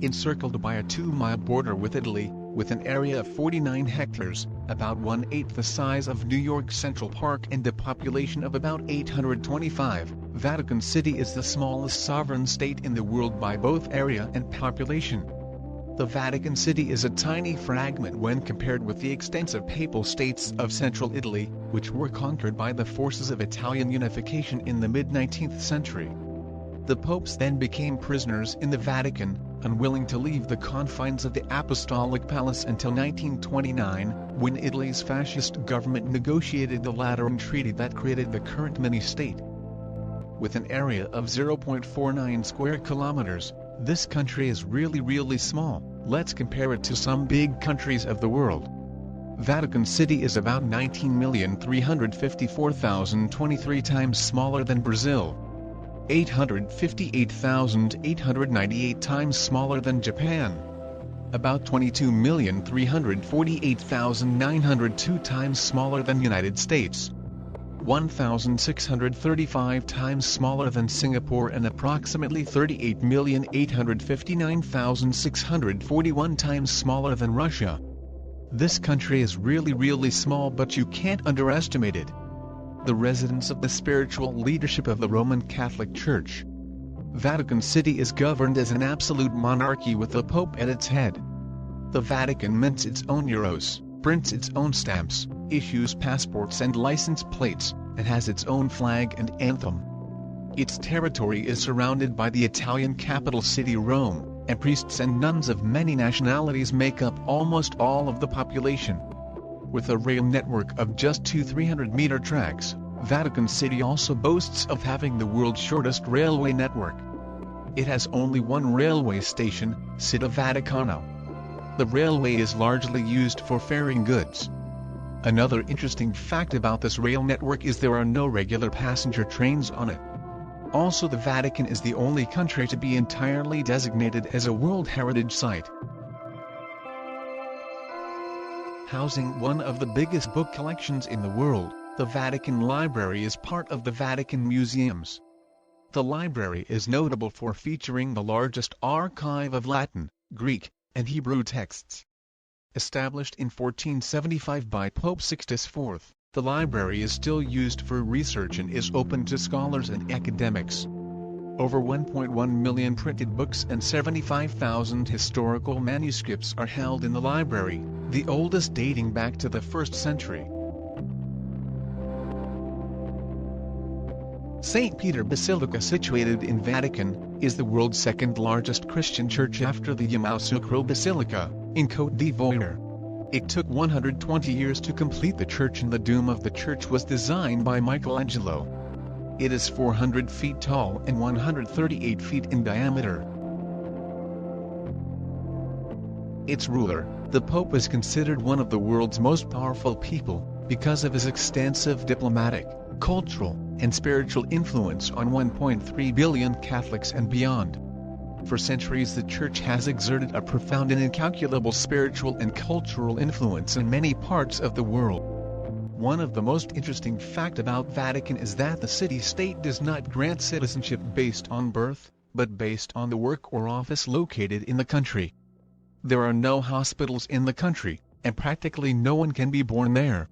Encircled by a 2-mile border with Italy, with an area of 49 hectares, about 1/8 the size of New York Central Park and a population of about 825, Vatican City is the smallest sovereign state in the world by both area and population. The Vatican City is a tiny fragment when compared with the extensive papal states of central Italy, which were conquered by the forces of Italian unification in the mid-19th century. The popes then became prisoners in the Vatican, unwilling to leave the confines of the Apostolic Palace until 1929, when Italy's fascist government negotiated the Lateran Treaty that created the current mini-state. With an area of 0.49 square kilometers, this country is really small. Let's compare it to some big countries of the world. Vatican City is about 19,354,023 times smaller than Brazil. 858,898 times smaller than Japan. About 22,348,902 times smaller than United States. 1,635 times smaller than Singapore and approximately 38,859,641 times smaller than Russia. This country is really small, but you can't underestimate it. The residence of the spiritual leadership of the Roman Catholic Church. Vatican City is governed as an absolute monarchy with the Pope at its head. The Vatican mints its own euros, prints its own stamps, issues passports and license plates, and has its own flag and anthem. Its territory is surrounded by the Italian capital city Rome, and priests and nuns of many nationalities make up almost all of the population. With a rail network of just 2 300-meter tracks, Vatican City also boasts of having the world's shortest railway network. It has only one railway station, Città Vaticano. The railway is largely used for ferrying goods. Another interesting fact about this rail network is there are no regular passenger trains on it. Also, the Vatican is the only country to be entirely designated as a World Heritage Site. Housing one of the biggest book collections in the world, the Vatican Library is part of the Vatican Museums. The library is notable for featuring the largest archive of Latin, Greek, and Hebrew texts. Established in 1475 by Pope Sixtus IV, the library is still used for research and is open to scholars and academics. Over 1.1 million printed books and 75,000 historical manuscripts are held in the library, the oldest dating back to the 1st century. St. Peter Basilica, situated in Vatican, is the world's second largest Christian church after the Encircled Basilica, in Côte d'Ivoire. It took 120 years to complete the church, and the dome of the church was designed by Michelangelo. It is 400 feet tall and 138 feet in diameter. Its ruler, the Pope, is considered one of the world's most powerful people, because of his extensive diplomatic, cultural, and spiritual influence on 1.3 billion Catholics and beyond. For centuries the Church has exerted a profound and incalculable spiritual and cultural influence in many parts of the world. One of the most interesting facts about Vatican is that the city-state does not grant citizenship based on birth, but based on the work or office located in the country. There are no hospitals in the country, and practically no one can be born there.